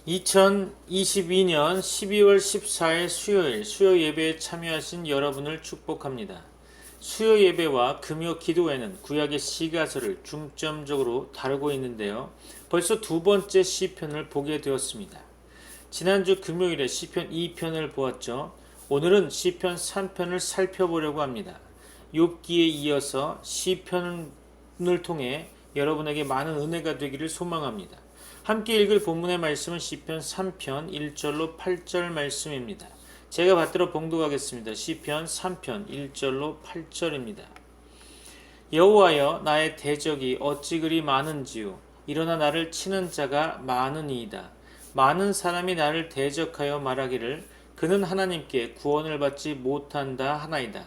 2022년 12월 14일 수요일 수요 예배에 참여하신 여러분을 축복합니다. 수요 예배와 금요 기도회는 구약의 시가서를 중점적으로 다루고 있는데요. 벌써 두 번째 시편을 보게 되었습니다. 지난주 금요일에 시편 2편을 보았죠. 오늘은 시편 3편을 살펴보려고 합니다. 욥기에 이어서 시편을 통해 여러분에게 많은 은혜가 되기를 소망합니다. 함께 읽을 본문의 말씀은 시편 3편 1절로 8절 말씀입니다. 제가 받들어 봉독하겠습니다. 시편 3편 1절로 8절입니다. 여호와여, 나의 대적이 어찌 그리 많은지요. 일어나 나를 치는 자가 많으니이다. 많은 사람이 나를 대적하여 말하기를 그는 하나님께 구원을 받지 못한다 하나이다.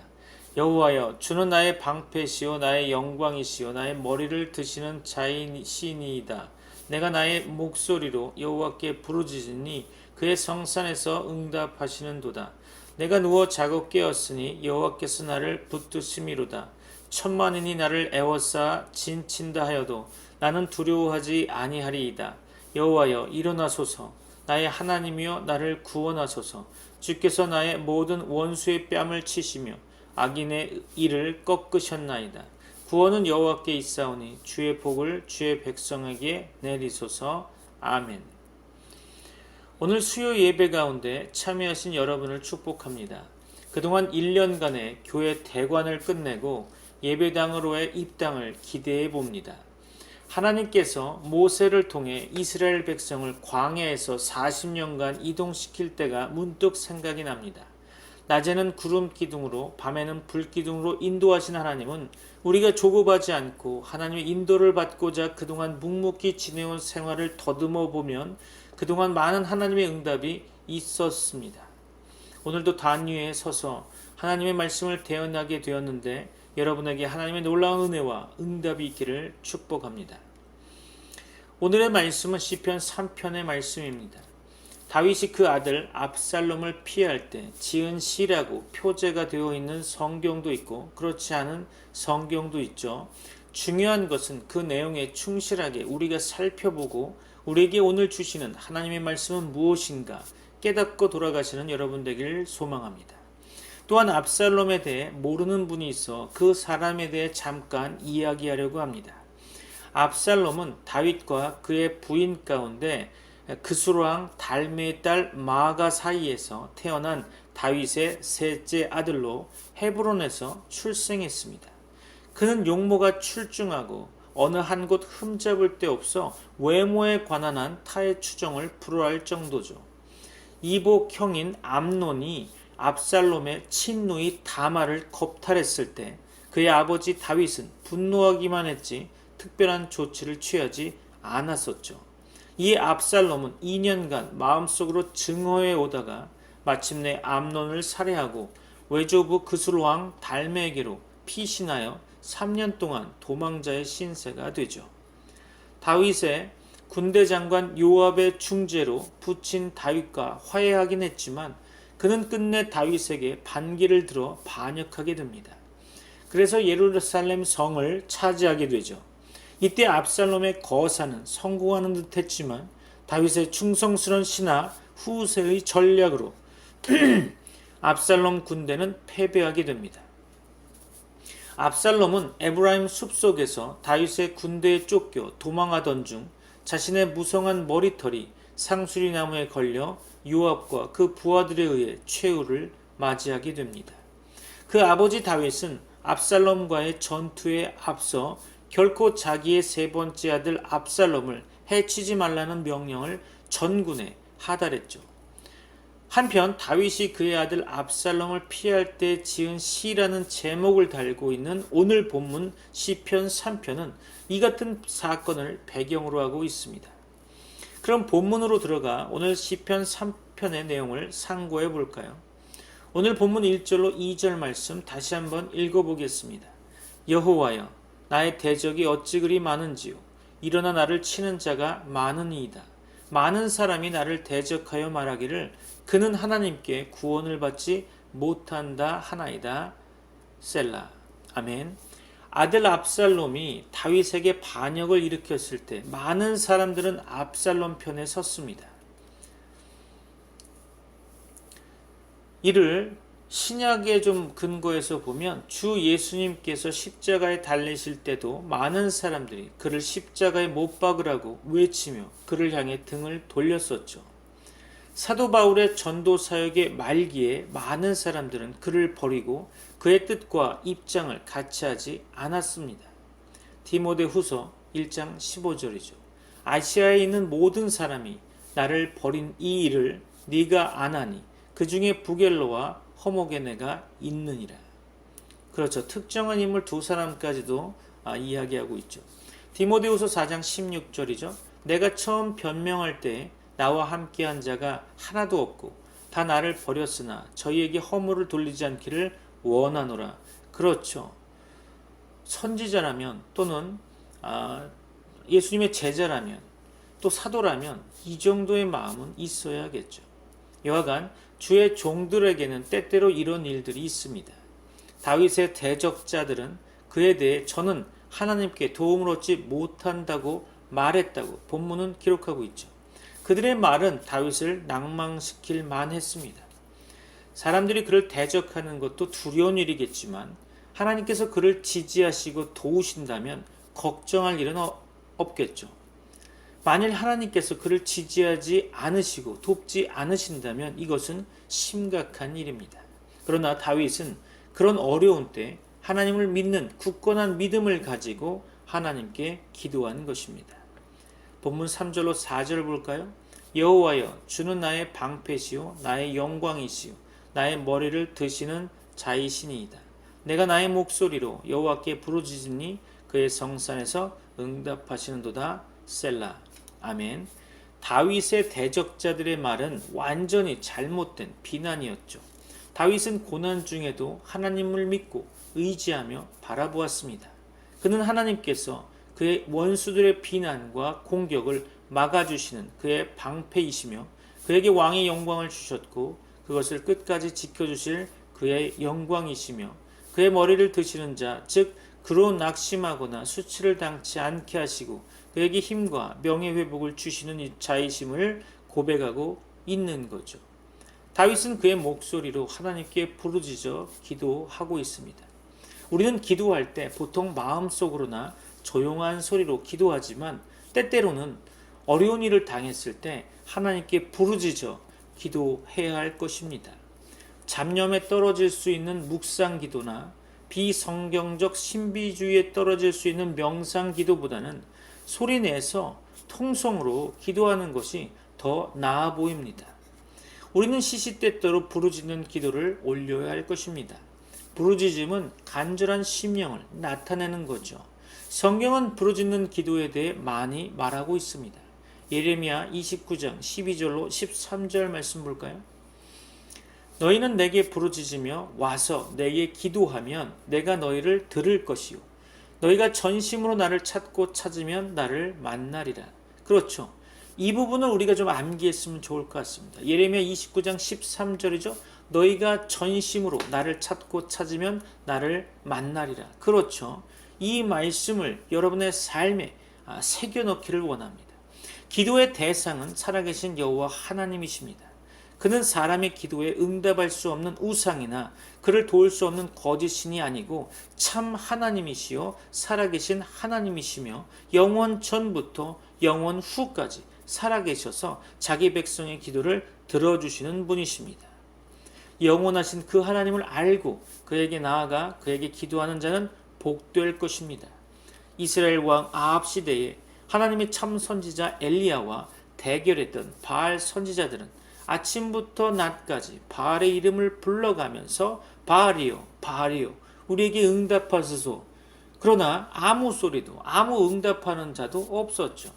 여호와여, 주는 나의 방패시요 나의 영광이시요 나의 머리를 드시는 자이시니이다. 내가 나의 목소리로 여호와께 부르짖으니 그의 성산에서 응답하시는도다. 내가 누워 자고 깨었으니 여호와께서 나를 붙드심이로다. 천만인이 나를 애워싸 진친다 하여도 나는 두려워하지 아니하리이다. 여호와여, 일어나소서. 나의 하나님이여, 나를 구원하소서. 주께서 나의 모든 원수의 뺨을 치시며 악인의 일을 꺾으셨나이다. 구원은 여호와께 있사오니 주의 복을 주의 백성에게 내리소서. 아멘. 오늘 수요 예배 가운데 참여하신 여러분을 축복합니다. 그동안 1년간의 교회 대관을 끝내고 예배당으로의 입당을 기대해 봅니다. 하나님께서 모세를 통해 이스라엘 백성을 광야에서 40년간 이동시킬 때가 문득 생각이 납니다. 낮에는 구름 기둥으로 밤에는 불 기둥으로 인도하신 하나님은 우리가 조급하지 않고 하나님의 인도를 받고자 그동안 묵묵히 지내온 생활을 더듬어 보면 그동안 많은 하나님의 응답이 있었습니다. 오늘도 단 위에 서서 하나님의 말씀을 대언하게 되었는데 여러분에게 하나님의 놀라운 은혜와 응답이 있기를 축복합니다. 오늘의 말씀은 시편 3편의 말씀입니다. 다윗이 그 아들 압살롬을 피할 때 지은 시라고 표제가 되어 있는 성경도 있고 그렇지 않은 성경도 있죠. 중요한 것은 그 내용에 충실하게 우리가 살펴보고 우리에게 오늘 주시는 하나님의 말씀은 무엇인가 깨닫고 돌아가시는 여러분 되기를 소망합니다. 또한 압살롬에 대해 모르는 분이 있어 그 사람에 대해 잠깐 이야기하려고 합니다. 압살롬은 다윗과 그의 부인 가운데 그술왕 달메의 딸 마아가 사이에서 태어난 다윗의 셋째 아들로 헤브론에서 출생했습니다. 그는 용모가 출중하고 어느 한 곳 흠잡을 데 없어 외모에 관한 한 타의 추정을 불허할 정도죠. 이복 형인 암논이 압살롬의 친누이 다말을 겁탈했을 때 그의 아버지 다윗은 분노하기만 했지 특별한 조치를 취하지 않았었죠. 이 압살롬은 2년간 마음속으로 증오해 오다가 마침내 암논을 살해하고 외조부 그술왕 달메에게로 피신하여 3년 동안 도망자의 신세가 되죠. 다윗의 군대 장관 요압의 중재로 붙인 다윗과 화해하긴 했지만 그는 끝내 다윗에게 반기를 들어 반역하게 됩니다. 그래서 예루살렘 성을 차지하게 되죠. 이때 압살롬의 거사는 성공하는 듯 했지만 다윗의 충성스러운 신하 후세의 전략으로 압살롬 군대는 패배하게 됩니다. 압살롬은 에브라임 숲속에서 다윗의 군대에 쫓겨 도망하던 중 자신의 무성한 머리털이 상수리나무에 걸려 요압과 그 부하들에 의해 최후를 맞이하게 됩니다. 그 아버지 다윗은 압살롬과의 전투에 앞서 결코 자기의 세 번째 아들 압살롬을 해치지 말라는 명령을 전군에 하달했죠. 한편 다윗이 그의 아들 압살롬을 피할 때 지은 시라는 제목을 달고 있는 오늘 본문 시편 3편은 이 같은 사건을 배경으로 하고 있습니다. 그럼 본문으로 들어가 오늘 시편 3편의 내용을 상고해 볼까요? 오늘 본문 1절로 2절 말씀 다시 한번 읽어보겠습니다. 여호와여, 나의 대적이 어찌 그리 많은지요. 일어나 나를 치는 자가 많으니이다. 많은 사람이 나를 대적하여 말하기를 그는 하나님께 구원을 받지 못한다 하나이다. 셀라. 아멘. 아들 압살롬이 다윗에게 반역을 일으켰을 때 많은 사람들은 압살롬 편에 섰습니다. 이를 신약에 좀 근거해서 보면 주 예수님께서 십자가에 달리실 때도 많은 사람들이 그를 십자가에 못 박으라고 외치며 그를 향해 등을 돌렸었죠. 사도 바울의 전도 사역의 말기에 많은 사람들은 그를 버리고 그의 뜻과 입장을 같이 하지 않았습니다. 디모데후서 1장 15절이죠. 아시아에 있는 모든 사람이 나를 버린 이 일을 네가 아나니 그 중에 부겔로와 허모게네가 있느니라. 그렇죠. 특정한 인물 두 사람까지도 이야기하고 있죠. 디모데후서 4장 16절이죠. 내가 처음 변명할 때 나와 함께한 자가 하나도 없고 다 나를 버렸으나 저희에게 허물을 돌리지 않기를 원하노라. 그렇죠. 선지자라면 또는 예수님의 제자라면 또 사도라면 이 정도의 마음은 있어야겠죠. 여하간 주의 종들에게는 때때로 이런 일들이 있습니다. 다윗의 대적자들은 그에 대해 저는 하나님께 도움을 얻지 못한다고 말했다고 본문은 기록하고 있죠. 그들의 말은 다윗을 낭망시킬 만했습니다. 사람들이 그를 대적하는 것도 두려운 일이겠지만 하나님께서 그를 지지하시고 도우신다면 걱정할 일은 없겠죠. 만일 하나님께서 그를 지지하지 않으시고 돕지 않으신다면 이것은 심각한 일입니다. 그러나 다윗은 그런 어려운 때 하나님을 믿는 굳건한 믿음을 가지고 하나님께 기도하는 것입니다. 본문 3절로 4절을 볼까요? 여호와여 주는 나의 방패시요 나의 영광이시요 나의 머리를 드시는 자이시니이다. 내가 나의 목소리로 여호와께 부르짖으니 그의 성산에서 응답하시는도다. 셀라. 아멘. 다윗의 대적자들의 말은 완전히 잘못된 비난이었죠. 다윗은 고난 중에도 하나님을 믿고 의지하며 바라보았습니다. 그는 하나님께서 그의 원수들의 비난과 공격을 막아주시는 그의 방패이시며 그에게 왕의 영광을 주셨고 그것을 끝까지 지켜주실 그의 영광이시며 그의 머리를 드시는 자, 즉 그로 낙심하거나 수치를 당치 않게 하시고 그에게 힘과 명예회복을 주시는 자이심을 고백하고 있는 거죠. 다윗은 그의 목소리로 하나님께 부르짖어 기도하고 있습니다. 우리는 기도할 때 보통 마음속으로나 조용한 소리로 기도하지만 때때로는 어려운 일을 당했을 때 하나님께 부르짖어 기도해야 할 것입니다. 잡념에 떨어질 수 있는 묵상 기도나 비성경적 신비주의에 떨어질 수 있는 명상 기도보다는 소리내서 통성으로 기도하는 것이 더 나아 보입니다. 우리는 시시때때로 부르짖는 기도를 올려야 할 것입니다. 부르짖음은 간절한 심령을 나타내는 거죠. 성경은 부르짖는 기도에 대해 많이 말하고 있습니다. 예레미야 29장 12절로 13절 말씀 볼까요? 너희는 내게 부르짖으며 와서 내게 기도하면 내가 너희를 들을 것이요 너희가 전심으로 나를 찾고 찾으면 나를 만나리라. 그렇죠. 이 부분을 우리가 좀 암기했으면 좋을 것 같습니다. 예레미야 29장 13절이죠. 너희가 전심으로 나를 찾고 찾으면 나를 만나리라. 그렇죠. 이 말씀을 여러분의 삶에 새겨넣기를 원합니다. 기도의 대상은 살아계신 여호와 하나님이십니다. 그는 사람의 기도에 응답할 수 없는 우상이나 그를 도울 수 없는 거짓 신이 아니고 참 하나님이시요 살아계신 하나님이시며 영원 전부터 영원 후까지 살아계셔서 자기 백성의 기도를 들어주시는 분이십니다. 영원하신 그 하나님을 알고 그에게 나아가 그에게 기도하는 자는 복될 것입니다. 이스라엘 왕 아합 시대에 하나님의 참 선지자 엘리야와 대결했던 바알 선지자들은 아침부터 낮까지 바알의 이름을 불러가면서 바알이요 바알이요 우리에게 응답하소서. 그러나 아무 소리도 아무 응답하는 자도 없었죠.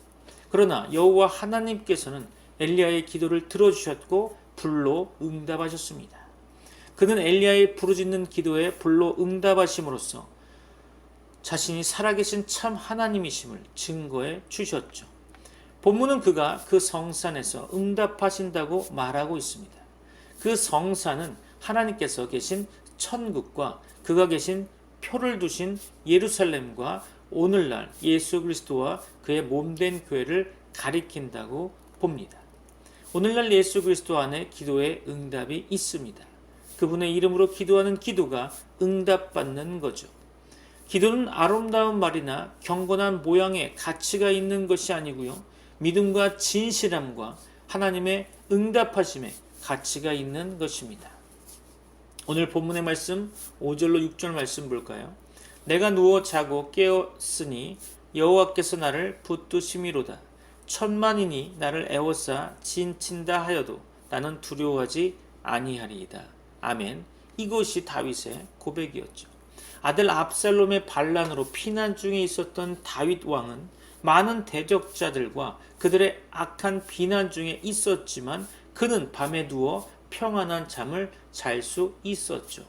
그러나 여호와 하나님께서는 엘리야의 기도를 들어주셨고 불로 응답하셨습니다. 그는 엘리야의 부르짖는 기도에 불로 응답하심으로써 자신이 살아계신 참 하나님이심을 증거해 주셨죠. 본문은 그가 그 성산에서 응답하신다고 말하고 있습니다. 그 성산은 하나님께서 계신 천국과 그가 계신 표를 두신 예루살렘과 오늘날 예수 그리스도와 그의 몸된 교회를 가리킨다고 봅니다. 오늘날 예수 그리스도 안에 기도의 응답이 있습니다. 그분의 이름으로 기도하는 기도가 응답받는 거죠. 기도는 아름다운 말이나 경건한 모양의 가치가 있는 것이 아니고요. 믿음과 진실함과 하나님의 응답하심의 가치가 있는 것입니다. 오늘 본문의 말씀 5절로 6절 말씀 볼까요? 내가 누워 자고 깨었으니 여호와께서 나를 붙드심이로다. 천만인이 나를 애워싸 진친다 하여도 나는 두려워하지 아니하리이다. 아멘. 이것이 다윗의 고백이었죠. 아들 압살롬의 반란으로 피난 중에 있었던 다윗 왕은 많은 대적자들과 그들의 악한 비난 중에 있었지만 그는 밤에 누워 평안한 잠을 잘 수 있었죠.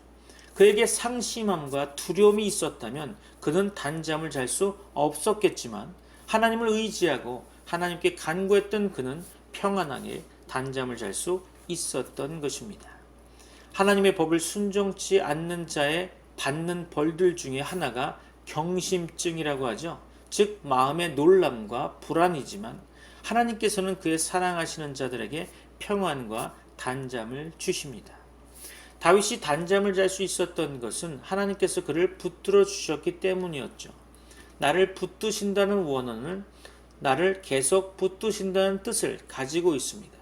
그에게 상심함과 두려움이 있었다면 그는 단잠을 잘 수 없었겠지만 하나님을 의지하고 하나님께 간구했던 그는 평안하게 단잠을 잘 수 있었던 것입니다. 하나님의 법을 순종치 않는 자의 받는 벌들 중에 하나가 경심증이라고 하죠. 즉 마음의 놀람과 불안이지만 하나님께서는 그의 사랑하시는 자들에게 평안과 단잠을 주십니다. 다윗이 단잠을 잘 수 있었던 것은 하나님께서 그를 붙들어 주셨기 때문이었죠. 나를 붙드신다는 원어는 나를 계속 붙드신다는 뜻을 가지고 있습니다.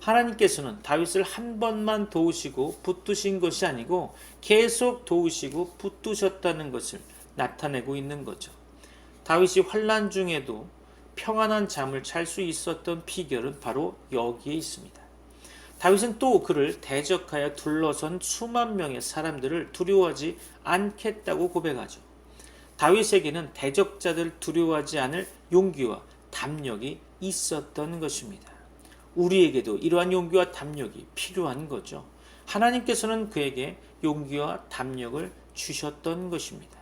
하나님께서는 다윗을 한 번만 도우시고 붙드신 것이 아니고 계속 도우시고 붙드셨다는 것을 나타내고 있는 거죠. 다윗이 환난 중에도 평안한 잠을 잘 수 있었던 비결은 바로 여기에 있습니다. 다윗은 또 그를 대적하여 둘러선 수만 명의 사람들을 두려워하지 않겠다고 고백하죠. 다윗에게는 대적자들 두려워하지 않을 용기와 담력이 있었던 것입니다. 우리에게도 이러한 용기와 담력이 필요한 거죠. 하나님께서는 그에게 용기와 담력을 주셨던 것입니다.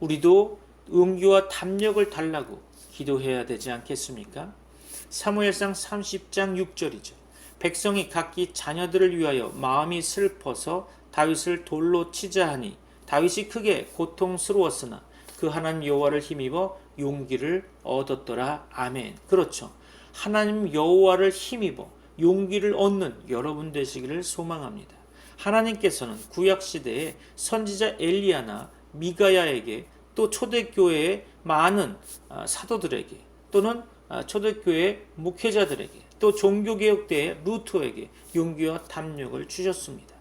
우리도 용기와 담력을 달라고 기도해야 되지 않겠습니까? 사무엘상 30장 6절이죠. 백성이 각기 자녀들을 위하여 마음이 슬퍼서 다윗을 돌로 치자 하니 다윗이 크게 고통스러웠으나 그 하나님 여호와를 힘입어 용기를 얻었더라. 아멘. 그렇죠. 하나님 여호와를 힘입어 용기를 얻는 여러분 되시기를 소망합니다. 하나님께서는 구약시대에 선지자 엘리야나 미가야에게 또 초대교회의 많은 사도들에게 또는 초대교회 목회자들에게 또 종교개혁대의 루터에게 용기와 담력을 주셨습니다.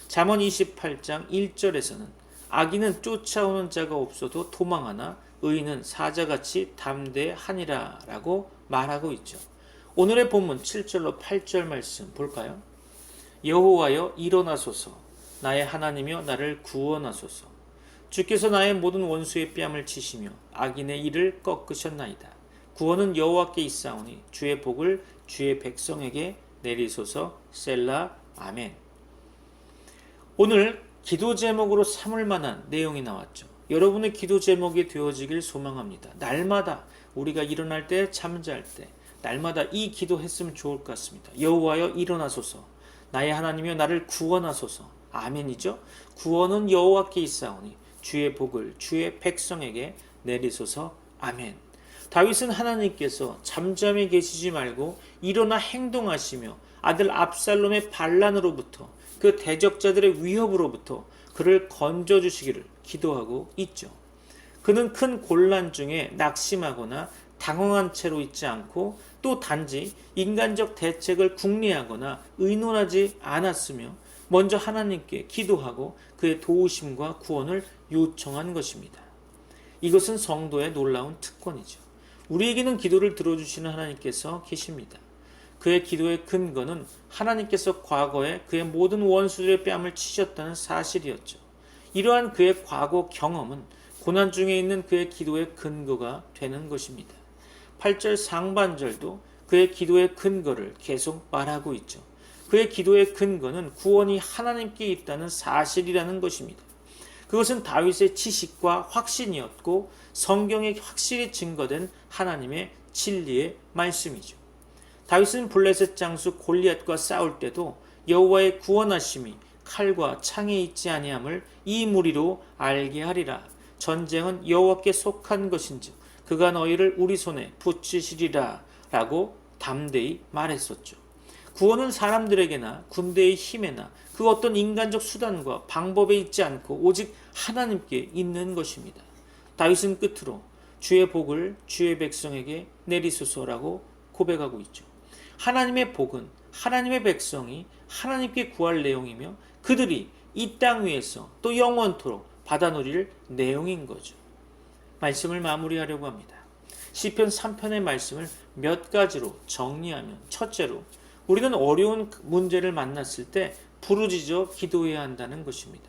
잠언 28장 1절에서는 악인은 쫓아오는 자가 없어도 도망하나 의인은 사자같이 담대하니라 라고 말하고 있죠. 오늘의 본문 7절로 8절 말씀 볼까요? 여호와여 일어나소서 나의 하나님이여 나를 구원하소서 주께서 나의 모든 원수의 뺨을 치시며 악인의 일을 꺾으셨나이다. 구원은 여호와께 있사오니 주의 복을 주의 백성에게 내리소서. 셀라. 아멘. 오늘 기도 제목으로 삼을 만한 내용이 나왔죠. 여러분의 기도 제목이 되어지길 소망합니다. 날마다 우리가 일어날 때 잠잘 때 날마다 이 기도했으면 좋을 것 같습니다. 여호와여 일어나소서 나의 하나님이여 나를 구원하소서. 아멘이죠. 구원은 여호와께 있사오니 주의 복을 주의 백성에게 내리소서. 아멘. 다윗은 하나님께서 잠잠히 계시지 말고 일어나 행동하시며 아들 압살롬의 반란으로부터 그 대적자들의 위협으로부터 그를 건져주시기를 기도하고 있죠. 그는 큰 곤란 중에 낙심하거나 당황한 채로 있지 않고 또 단지 인간적 대책을 궁리하거나 의논하지 않았으며 먼저 하나님께 기도하고 그의 도우심과 구원을 요청한 것입니다. 이것은 성도의 놀라운 특권이죠. 우리에게는 기도를 들어주시는 하나님께서 계십니다. 그의 기도의 근거는 하나님께서 과거에 그의 모든 원수들의 뺨을 치셨다는 사실이었죠. 이러한 그의 과거 경험은 고난 중에 있는 그의 기도의 근거가 되는 것입니다. 8절 상반절도 그의 기도의 근거를 계속 말하고 있죠. 그의 기도의 근거는 구원이 하나님께 있다는 사실이라는 것입니다. 그것은 다윗의 지식과 확신이었고 성경에 확실히 증거된 하나님의 진리의 말씀이죠. 다윗은 블레셋 장수 골리앗과 싸울 때도 여호와의 구원하심이 칼과 창에 있지 아니함을 이 무리로 알게 하리라. 전쟁은 여호와께 속한 것인즉 그가 너희를 우리 손에 붙이시리라 라고 담대히 말했었죠. 구원은 사람들에게나 군대의 힘에나 그 어떤 인간적 수단과 방법에 있지 않고 오직 하나님께 있는 것입니다. 다윗은 끝으로 주의 복을 주의 백성에게 내리소서라고 고백하고 있죠. 하나님의 복은 하나님의 백성이 하나님께 구할 내용이며 그들이 이 땅 위에서 또 영원토록 받아 누릴 내용인 거죠. 말씀을 마무리하려고 합니다. 시편 3편의 말씀을 몇 가지로 정리하면, 첫째로 우리는 어려운 문제를 만났을 때 부르짖어 기도해야 한다는 것입니다.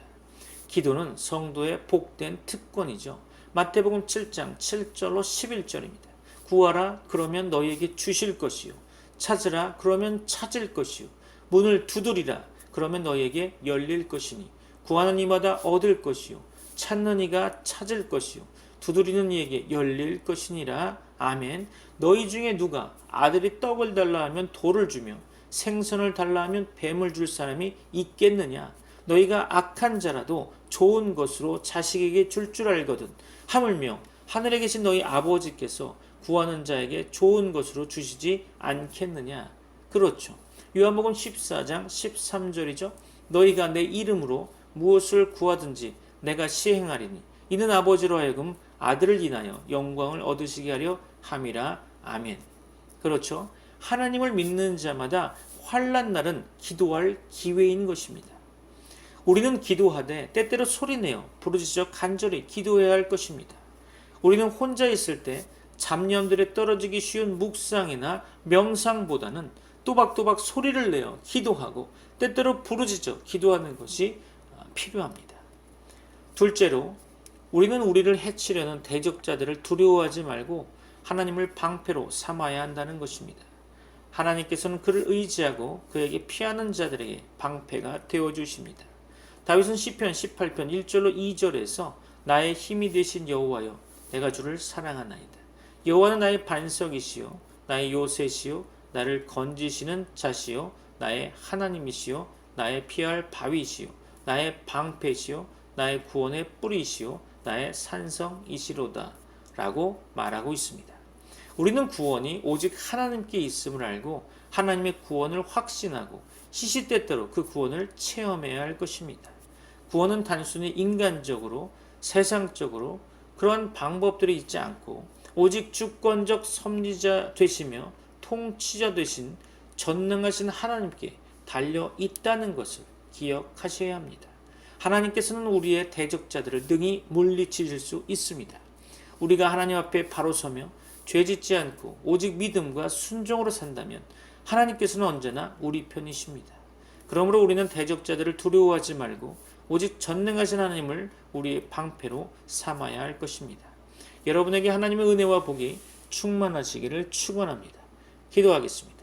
기도는 성도의 복된 특권이죠. 마태복음 7장 7절로 11절입니다. 구하라 그러면 너희에게 주실 것이요 찾으라 그러면 찾을 것이요 문을 두드리라 그러면 너희에게 열릴 것이니 구하는 이마다 얻을 것이요 찾는 이가 찾을 것이요 두드리는 이에게 열릴 것이니라. 아멘. 너희 중에 누가 아들이 떡을 달라 하면 돌을 주며 생선을 달라 하면 뱀을 줄 사람이 있겠느냐. 너희가 악한 자라도 좋은 것으로 자식에게 줄 줄 알거든. 하물며 하늘에 계신 너희 아버지께서 구하는 자에게 좋은 것으로 주시지 않겠느냐. 그렇죠. 요한복음 14장 13절이죠. 너희가 내 이름으로 무엇을 구하든지 내가 시행하리니 이는 아버지로 하여금 아들을 인하여 영광을 얻으시게 하려 함이라. 아멘. 그렇죠. 하나님을 믿는 자마다 환난 날은 기도할 기회인 것입니다. 우리는 기도하되 때때로 소리내어 부르짖어 간절히 기도해야 할 것입니다. 우리는 혼자 있을 때 잡념들에 떨어지기 쉬운 묵상이나 명상보다는 또박또박 소리를 내어 기도하고 때때로 부르짖어 기도하는 것이 필요합니다. 둘째로 우리는 우리를 해치려는 대적자들을 두려워하지 말고 하나님을 방패로 삼아야 한다는 것입니다. 하나님께서는 그를 의지하고 그에게 피하는 자들에게 방패가 되어주십니다. 다윗은 시편 18편 1절로 2절에서 나의 힘이 되신 여호와여 내가 주를 사랑하나이다. 여호와는 나의 반석이시요 나의 요새시요 나를 건지시는 자시요 나의 하나님이시요 나의 피할 바위시요 나의 방패시요 나의 구원의 뿌리시요 나의 산성이시로다 라고 말하고 있습니다. 우리는 구원이 오직 하나님께 있음을 알고 하나님의 구원을 확신하고 시시때때로 그 구원을 체험해야 할 것입니다. 구원은 단순히 인간적으로 세상적으로 그런 방법들이 있지 않고 오직 주권적 섭리자 되시며 통치자 되신 전능하신 하나님께 달려 있다는 것을 기억하셔야 합니다. 하나님께서는 우리의 대적자들을 능히 물리치실 수 있습니다. 우리가 하나님 앞에 바로 서며 죄짓지 않고 오직 믿음과 순종으로 산다면 하나님께서는 언제나 우리 편이십니다. 그러므로 우리는 대적자들을 두려워하지 말고 오직 전능하신 하나님을 우리의 방패로 삼아야 할 것입니다. 여러분에게 하나님의 은혜와 복이 충만하시기를 축원합니다. 기도하겠습니다.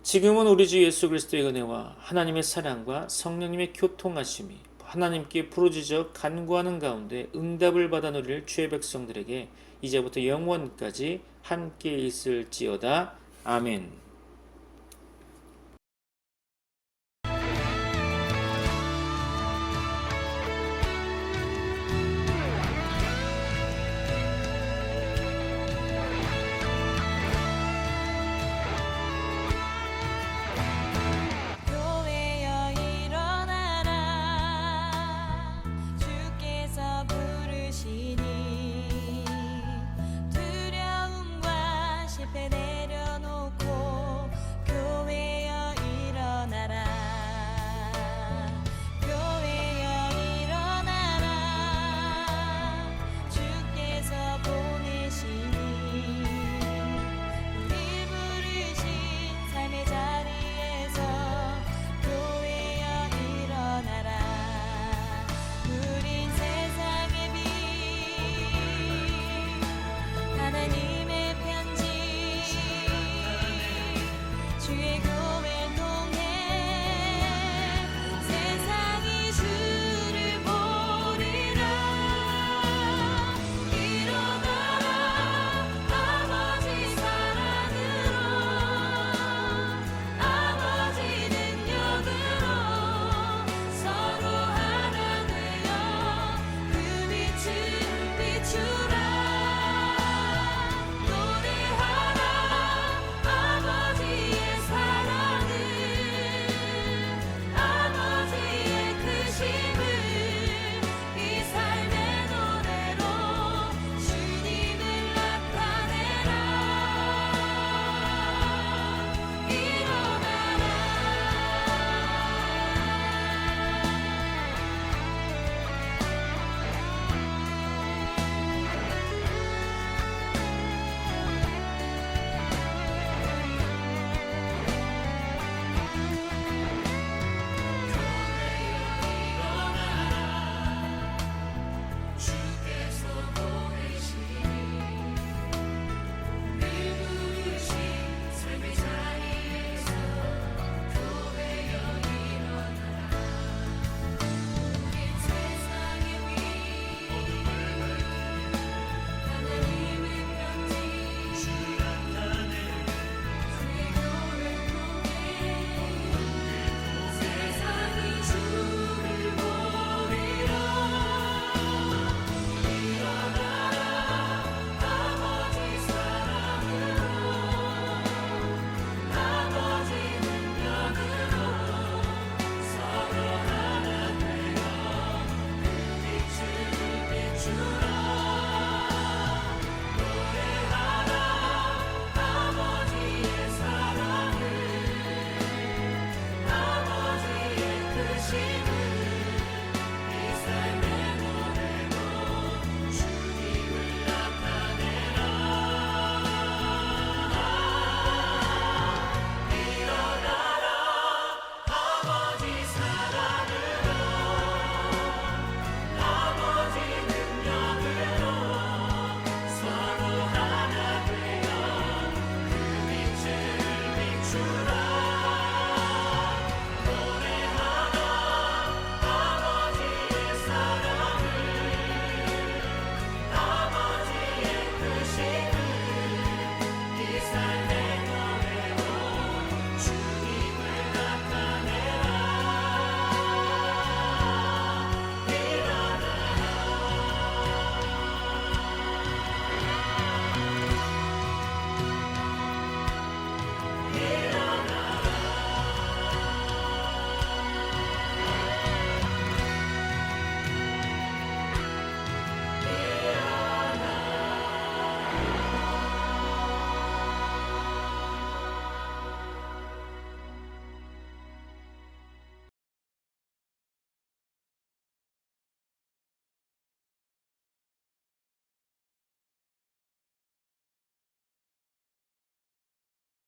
지금은 우리 주 예수 그리스도의 은혜와 하나님의 사랑과 성령님의 교통하심이 하나님께 부르짖어 간구하는 가운데 응답을 받아 누릴 주의 백성들에게 이제부터 영원까지 함께 있을지어다. 아멘.